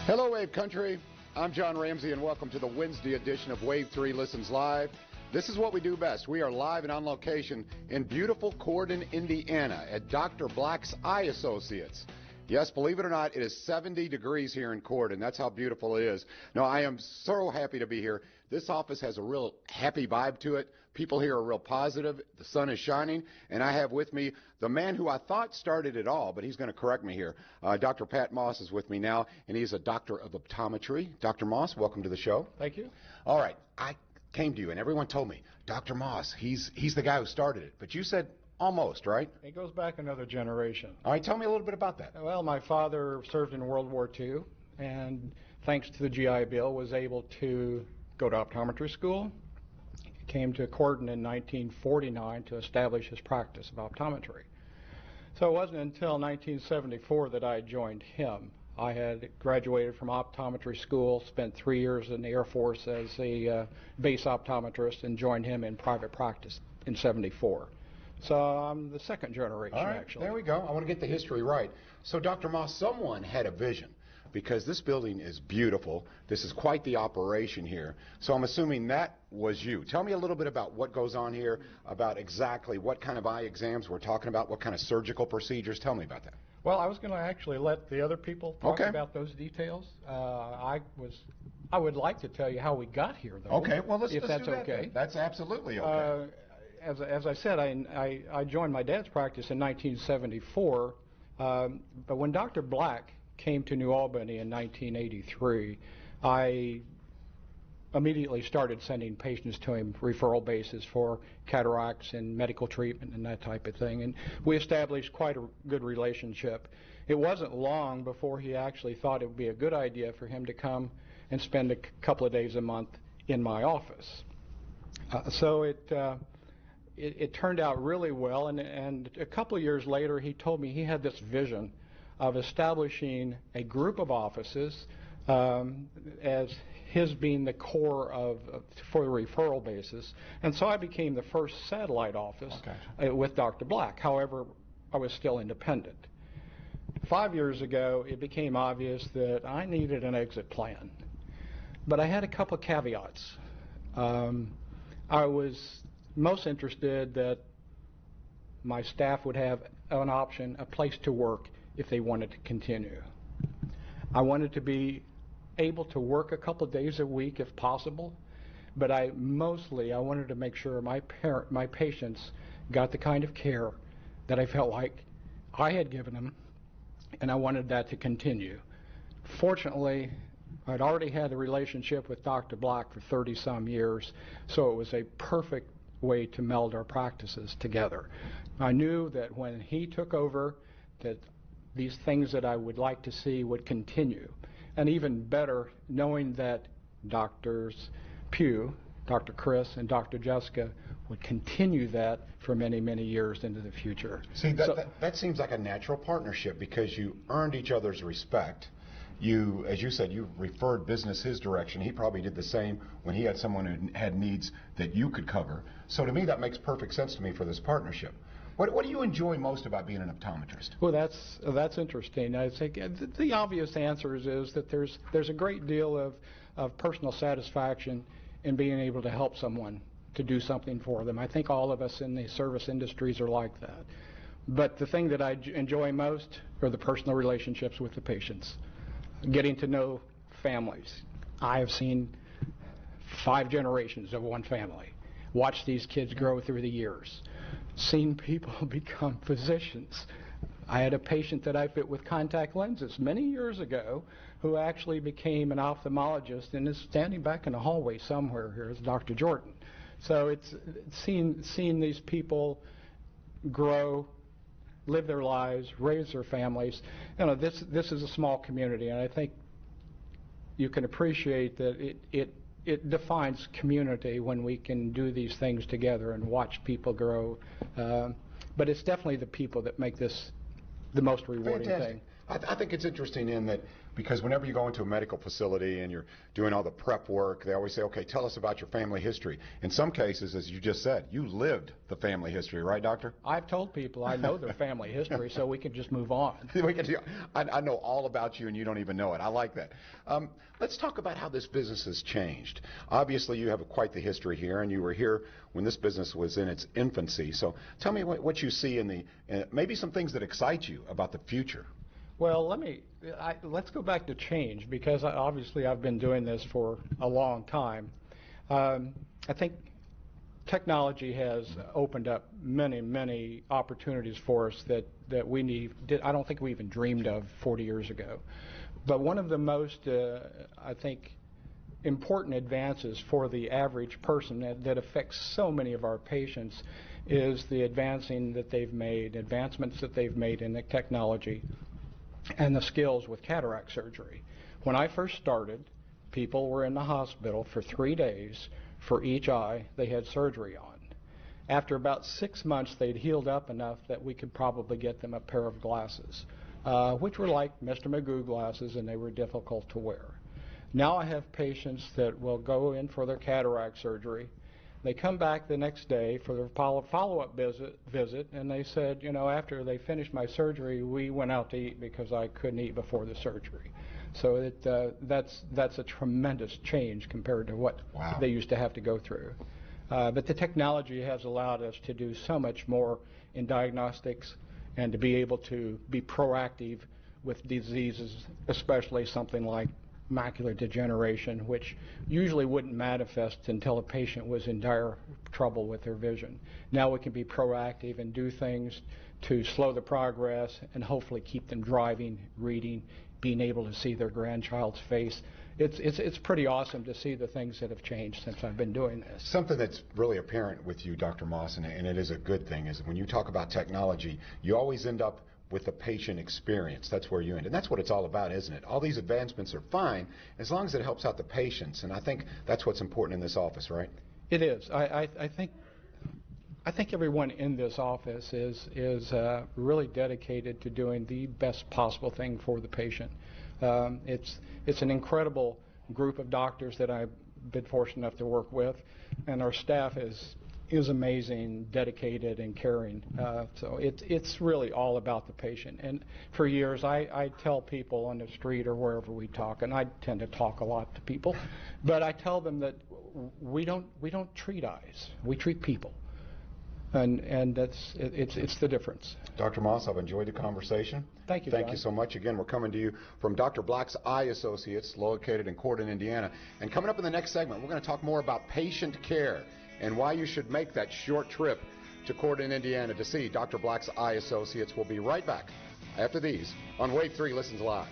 Hello, Wave Country. I'm John Ramsey, and welcome to the Wednesday edition of Wave 3 Listens Live. This is what we do best. We are live and on location in beautiful Corydon, Indiana at Dr. Black's Eye Associates. Yes, believe it or not, it is 70 degrees here in Corydon. That's how beautiful it is. No, I am so happy to be here. This office has a real happy vibe to it. People here are real positive. The sun is shining. And I have with me the man who I thought started it all, but he's going to correct me here. Dr. Pat Moss is with me now, and he's a doctor of optometry. Dr. Moss, welcome to the show. Thank you. All right. I came to you, and everyone told me, Dr. Moss, he's the guy who started it. But you said almost, right? It goes back another generation. All right, tell me a little bit about that. Well, my father served in World War II, and thanks to the GI Bill, was able to go to optometry school. He came to Corydon in 1949 to establish his practice of optometry. So it wasn't until 1974 that I joined him. I had graduated from optometry school, spent 3 years in the Air Force as a base optometrist, and joined him in private practice in '74. So I'm the second generation, All right, actually. There we go. I want to get the history right. So, Dr. Moss, someone had a vision, because this building is beautiful. This is quite the operation here. So I'm assuming that was you. Tell me a little bit about what goes on here, about exactly what kind of eye exams we're talking about, what kind of surgical procedures. Tell me about that. Well, I was going to actually let the other people talk about those details. I would like to tell you how we got here, though. Okay, well, let's if do that's that okay. Then. That's absolutely okay. As I said, I joined my dad's practice in 1974, but when Dr. Black came to New Albany in 1983, I immediately started sending patients to him, referral basis for cataracts and medical treatment and that type of thing, and we established quite a good relationship. It wasn't long before he actually thought it would be a good idea for him to come and spend a couple of days a month in my office. So it turned out really well, and a couple of years later he told me he had this vision of establishing a group of offices as his being the core for the referral basis, and so I became the first satellite office with Dr. Black. However, I was still independent. 5 years ago it became obvious that I needed an exit plan, but I had a couple of caveats. I was most interested that my staff would have an option, a place to work if they wanted to continue. I wanted to be able to work a couple of days a week if possible, but I wanted to make sure my patients got the kind of care that I felt like I had given them, and I wanted that to continue. Fortunately, I'd already had a relationship with Dr. Black for 30-some years, so it was a perfect way to meld our practices together. I knew that when he took over, that these things that I would like to see would continue. And even better, knowing that Drs. Pugh, Dr. Chris, and Dr. Jessica would continue that for many, many years into the future. See, that seems like a natural partnership, because you earned each other's respect. You, as you said, you referred business his direction. He probably did the same when he had someone who had needs that you could cover. So to me, that makes perfect sense to me for this partnership. What do you enjoy most about being an optometrist? Well, that's interesting. I think the obvious answer is that there's a great deal of personal satisfaction in being able to help someone to do something for them. I think all of us in the service industries are like that. But the thing that I enjoy most are the personal relationships with the patients, getting to know families. I have seen 5 generations of one family, watched these kids grow through the years, seen people become physicians. I had a patient that I fit with contact lenses many years ago who actually became an ophthalmologist and is standing back in the hallway somewhere here as Dr. Jordan. So it's seeing these people grow, live their lives, raise their families. You know, this is a small community, and I think you can appreciate that it defines community when we can do these things together and watch people grow. But it's definitely the people that make this the most rewarding thing. I think it's interesting in that because whenever you go into a medical facility and you're doing all the prep work, they always say, okay, tell us about your family history. In some cases, as you just said, you lived the family history, right, doctor? I've told people I know their family history, so we can just move on. I know all about you and you don't even know it. I like that. Let's talk about how this business has changed. Obviously, you have quite the history here, and you were here when this business was in its infancy. So tell me what you see in maybe some things that excite you about the future. Well, let's go back to change, because obviously I've been doing this for a long time. I think technology has opened up many, many opportunities for us that I don't think we even dreamed of 40 years ago. But one of the most, I think, important advances for the average person that affects so many of our patients is the advancements that they've made in the technology and the skills with cataract surgery. When I first started, people were in the hospital for 3 days for each eye they had surgery on. After about 6 months, they'd healed up enough that we could probably get them a pair of glasses, which were like Mr. Magoo glasses, and they were difficult to wear. Now I have patients that will go in for their cataract surgery. They come back the next day for their follow-up visit, and they said, you know, after they finished my surgery, we went out to eat because I couldn't eat before the surgery. So that's a tremendous change compared to what they used to have to go through. But the technology has allowed us to do so much more in diagnostics and to be able to be proactive with diseases, especially something like macular degeneration, which usually wouldn't manifest until a patient was in dire trouble with their vision. Now we can be proactive and do things to slow the progress and hopefully keep them driving, reading, being able to see their grandchild's face. It's pretty awesome to see the things that have changed since I've been doing this. Something that's really apparent with you, Dr. Moss, and it is a good thing, is when you talk about technology, you always end up with the patient experience. That's where you end. And that's what it's all about, isn't it? All these advancements are fine as long as it helps out the patients. And I think that's what's important in this office, right? It is. I think everyone in this office is really dedicated to doing the best possible thing for the patient. It's an incredible group of doctors that I've been fortunate enough to work with, and our staff is amazing, dedicated, and caring. So it's really all about the patient. And for years, I tell people on the street or wherever we talk, and I tend to talk a lot to people, but I tell them that we don't treat eyes, we treat people. And it's the difference. Dr. Moss, I've enjoyed the conversation. Thank you, John. Thank you so much. Again, we're coming to you from Dr. Black's Eye Associates, located in Corydon, Indiana. And coming up in the next segment, we're going to talk more about patient care and why you should make that short trip to Corydon, Indiana to see Dr. Black's Eye Associates. We'll be right back after these on Wave 3 Listens Live.